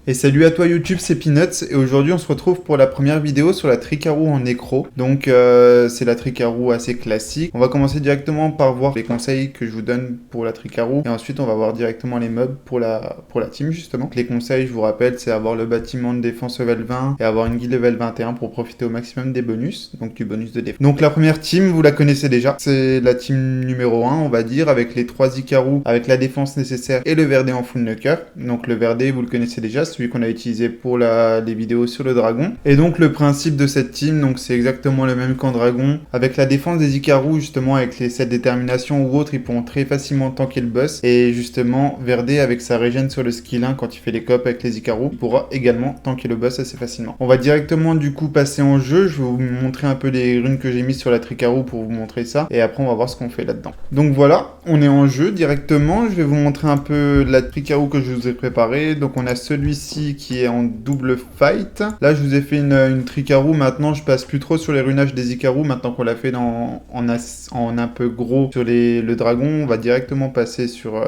Et salut à toi YouTube, c'est Peanuts et aujourd'hui on se retrouve pour la première vidéo sur la Tricarou en nécro. Donc c'est la Tricarou assez classique. On va commencer directement par voir les conseils que je vous donne pour la Tricarou et ensuite on va voir directement les mobs pour la team justement. Les conseils, je vous rappelle, c'est avoir le bâtiment de défense level 20 et avoir une guilde level 21 pour profiter au maximum des bonus, donc du bonus de défense. Donc la première team, vous la connaissez déjà, c'est la team numéro 1 on va dire, avec les 3 Icarus, avec la défense nécessaire et le Verdé en full knocker. Donc le Verdé, vous le connaissez déjà, celui qu'on a utilisé pour les vidéos sur le dragon. Et donc le principe de cette team, donc c'est exactement le même qu'en dragon. Avec la défense des Icarus, justement avec les 7 déterminations ou autres, ils pourront très facilement tanker le boss. Et justement, Verdé avec sa régène sur le skill 1 quand il fait les coop avec les Icarus, il pourra également tanker le boss assez facilement. On va directement du coup passer en jeu. Je vais vous montrer un peu les runes que j'ai mises sur la Tricarou pour vous montrer ça. Et après on va voir ce qu'on fait là-dedans. Donc voilà, on est en jeu directement. Je vais vous montrer un peu la Tricarou que je vous ai préparée. Donc on a celui-ci qui est en double fight. Là, je vous ai fait une Tricarou. Maintenant, je passe plus trop sur les runages des Icarus. Maintenant qu'on l'a fait en un peu gros sur le dragon, on va directement passer sur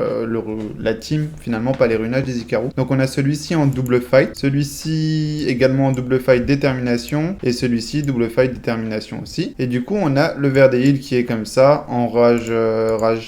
la team. Finalement, pas les runages des Icarus. Donc, on a celui-ci en double fight. Celui-ci également en double fight détermination. Et celui-ci double fight détermination aussi. Et du coup, on a le Verdeil qui est comme ça en rage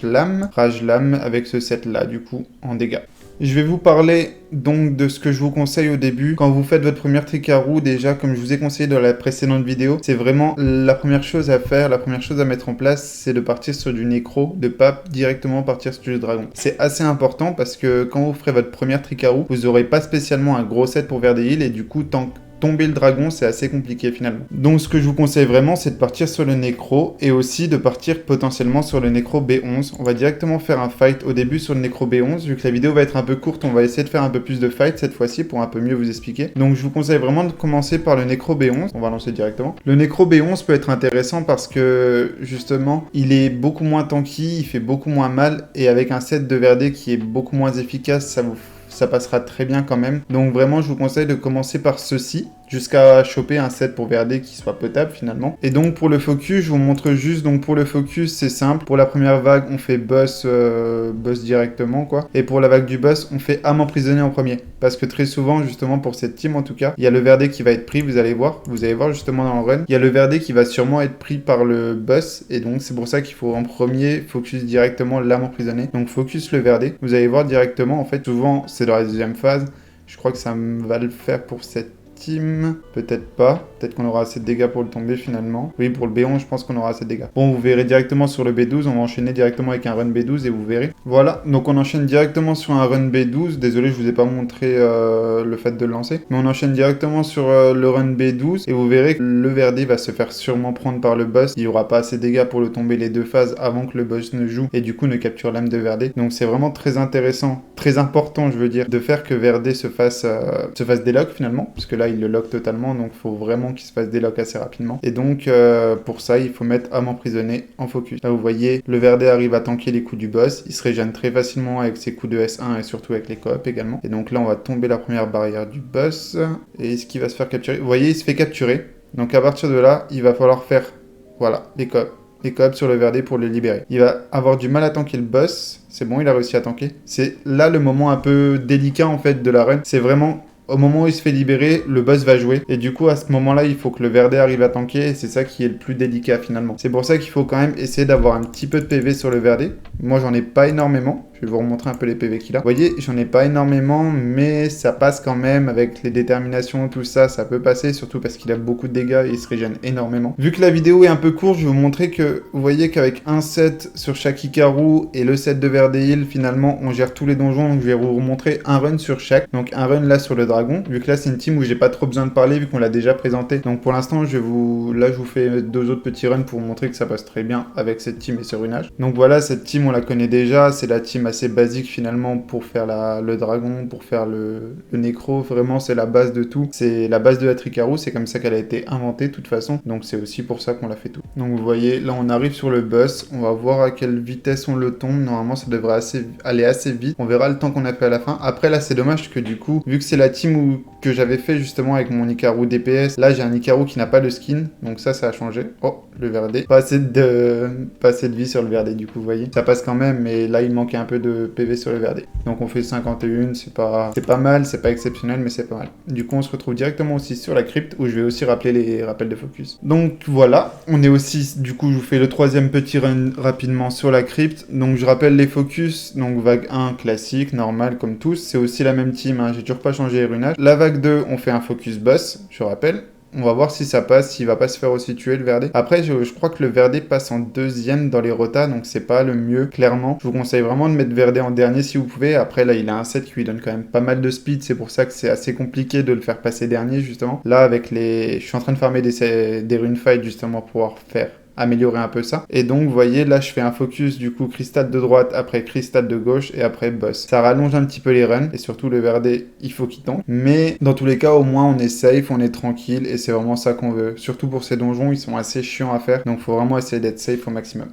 lame. Rage lame avec ce set là, du coup, en dégâts. Je vais vous parler donc de ce que je vous conseille au début. Quand vous faites votre première Tricarou, déjà comme je vous ai conseillé dans la précédente vidéo, c'est vraiment la première chose à faire, la première chose à mettre en place, c'est de partir sur du nécro, de pas directement partir sur du dragon. C'est assez important parce que quand vous ferez votre première Tricarou, vous n'aurez pas spécialement un gros set pour Verdeil et du coup tant tomber le dragon, c'est assez compliqué finalement. Donc ce que je vous conseille vraiment, c'est de partir sur le nécro et aussi de partir potentiellement sur le nécro B11. On va directement faire un fight au début sur le nécro B11. Vu que la vidéo va être un peu courte, on va essayer de faire un peu plus de fight cette fois-ci pour un peu mieux vous expliquer. Donc je vous conseille vraiment de commencer par le nécro B11. On va lancer directement. Le nécro B11 peut être intéressant parce que justement, il est beaucoup moins tanky, il fait beaucoup moins mal et avec un set de Verdé qui est beaucoup moins efficace, ça passera très bien quand même. Donc vraiment, je vous conseille de commencer par ceci jusqu'à choper un set pour Verdé qui soit potable finalement. Et donc pour le focus, je vous montre juste, donc pour le focus, c'est simple. Pour la première vague, on fait boss directement quoi. Et pour la vague du boss, on fait âme emprisonnée en premier. Parce que très souvent, justement pour cette team en tout cas, il y a le Verdé qui va être pris, vous allez voir justement dans le run. Il y a le Verdé qui va sûrement être pris par le boss. Et donc c'est pour ça qu'il faut en premier focus directement l'âme emprisonnée. Donc focus le Verdé. Vous allez voir directement, en fait souvent c'est dans la deuxième phase. Je crois que ça va le faire pour cette team, peut-être pas. Peut-être qu'on aura assez de dégâts pour le tomber finalement. Oui, pour le B11, je pense qu'on aura assez de dégâts. Bon, vous verrez directement sur le B12. On va enchaîner directement avec un run B12 et vous verrez. Voilà, donc on enchaîne directement sur un run B12. Désolé, je vous ai pas montré le fait de le lancer. Mais on enchaîne directement sur le run B12 et vous verrez que le Verdé va se faire sûrement prendre par le boss. Il y aura pas assez de dégâts pour le tomber les deux phases avant que le boss ne joue et du coup ne capture l'âme de Verdé. Donc c'est vraiment très intéressant, très important, je veux dire, de faire que Verdé se fasse délock finalement, parce que là il le lock totalement, donc il faut vraiment qu'il se fasse délock assez rapidement. Et donc pour ça il faut mettre âme emprisonnée en focus. Là vous voyez, le Verdé arrive à tanker les coups du boss, il se régène très facilement avec ses coups de S1 et surtout avec les coop également. Et donc là on va tomber la première barrière du boss, et ce qui va se faire capturer, vous voyez il se fait capturer, donc à partir de là il va falloir faire, voilà, les coop sur le Verdé pour le libérer. Il va avoir du mal à tanker le boss, c'est bon, il a réussi à tanker. C'est là le moment un peu délicat en fait de la run, c'est vraiment au moment où il se fait libérer, le boss va jouer. Et du coup, à ce moment-là, il faut que le Verdé arrive à tanker. Et c'est ça qui est le plus délicat finalement. C'est pour ça qu'il faut quand même essayer d'avoir un petit peu de PV sur le Verdé. Moi, j'en ai pas énormément. Je vais vous remontrer un peu les PV qu'il a. Vous voyez, j'en ai pas énormément, mais ça passe quand même avec les déterminations, tout ça, ça peut passer, surtout parce qu'il a beaucoup de dégâts et il se régène énormément. Vu que la vidéo est un peu courte, je vais vous montrer que vous voyez qu'avec un set sur chaque Icarus et le set de Verdeil, finalement, on gère tous les donjons. Donc je vais vous montrer un run sur chaque. Donc un run là sur le dragon. Vu que là, c'est une team où j'ai pas trop besoin de parler, vu qu'on l'a déjà présenté. Donc pour l'instant, je vous fais 2 autres petits runs pour vous montrer que ça passe très bien avec cette team et ce runage. Donc voilà, cette team, on la connaît déjà. C'est la team assez basique finalement pour faire le dragon, pour faire le nécro. Vraiment, c'est la base de tout. C'est la base de la Tricarou. C'est comme ça qu'elle a été inventée de toute façon. Donc c'est aussi pour ça qu'on l'a fait tout. Donc vous voyez, là, on arrive sur le boss. On va voir à quelle vitesse on le tombe. Normalement, ça devrait aller assez vite. On verra le temps qu'on a fait à la fin. Après, là, c'est dommage que du coup, vu que c'est la team team que j'avais fait justement avec mon Ikaru DPS, là j'ai un Ikaru qui n'a pas de skin, donc ça a changé. Oh, le Verdé. Pas assez de vie sur le Verdé, du coup, vous voyez. Ça passe quand même, mais là il manquait un peu de PV sur le Verdé. Donc on fait 51, c'est pas mal, c'est pas exceptionnel, mais c'est pas mal. Du coup, on se retrouve directement aussi sur la crypte, où je vais aussi rappeler les rappels de focus. Donc voilà, on est aussi, du coup, je vous fais le troisième petit run rapidement sur la crypte. Donc je rappelle les focus, donc vague 1, classique, normal comme tous, c'est aussi la même team, hein, j'ai toujours pas changé les runages. La vague 2, on fait un focus boss, je rappelle. On va voir si ça passe, s'il va pas se faire aussi tuer le Verdé. Après, je crois que le Verdé passe en deuxième dans les rotas, donc c'est pas le mieux, clairement. Je vous conseille vraiment de mettre Verdé en dernier si vous pouvez. Après, là, il a un set qui lui donne quand même pas mal de speed, c'est pour ça que c'est assez compliqué de le faire passer dernier, justement. Là, avec les... Je suis en train de farmer des rune fights, justement, pour pouvoir améliorer un peu ça. Et donc, vous voyez, là, je fais un focus, du coup, cristal de droite, après cristal de gauche, et après boss. Ça rallonge un petit peu les runs, et surtout le Verdé, il faut qu'il tombe. Mais, dans tous les cas, au moins, on est safe, on est tranquille, et c'est vraiment ça qu'on veut. Surtout pour ces donjons, ils sont assez chiants à faire, donc faut vraiment essayer d'être safe au maximum.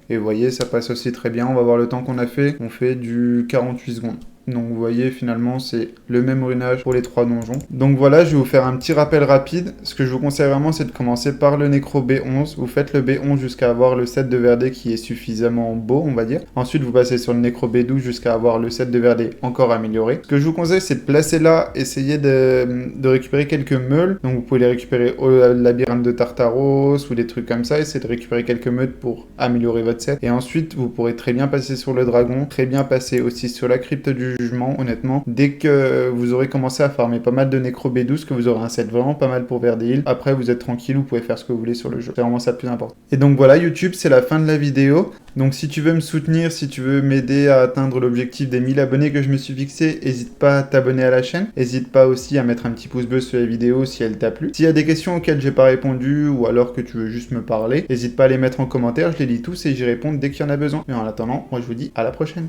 Et vous voyez, ça passe aussi très bien. On va voir le temps qu'on a fait. On fait du 48 secondes. Donc vous voyez, finalement, c'est le même runage pour les 3 donjons. Donc voilà, je vais vous faire un petit rappel rapide. Ce que je vous conseille vraiment, c'est de commencer par le Nécro B11. Vous faites le B11 jusqu'à avoir le set de Verdé qui est suffisamment beau, on va dire. Ensuite, vous passez sur le Nécro B12 jusqu'à avoir le set de Verdé encore amélioré. Ce que je vous conseille, c'est de placer là, essayer de récupérer quelques meules. Donc vous pouvez les récupérer au labyrinthe de Tartaros ou des trucs comme ça. Essayez de récupérer quelques meutes pour améliorer votre set. Et ensuite, vous pourrez très bien passer sur le dragon, très bien passer aussi sur la crypte du jugement, honnêtement. Dès que vous aurez commencé à farmer pas mal de Nécro B12, que vous aurez un set vraiment pas mal pour Verdé Hill, après vous êtes tranquille, vous pouvez faire ce que vous voulez sur le jeu. C'est vraiment ça le plus important. Et donc voilà, YouTube, c'est la fin de la vidéo. Donc si tu veux me soutenir, si tu veux m'aider à atteindre l'objectif des 1000 abonnés que je me suis fixé, n'hésite pas à t'abonner à la chaîne. N'hésite pas aussi à mettre un petit pouce bleu sur la vidéo si elle t'a plu. S'il y a des questions auxquelles j'ai pas répondu ou alors que tu veux juste me parler, n'hésite pas à les mettre en commentaire, je les lis tous et j'y réponds dès qu'il y en a besoin. Mais en attendant, moi je vous dis à la prochaine.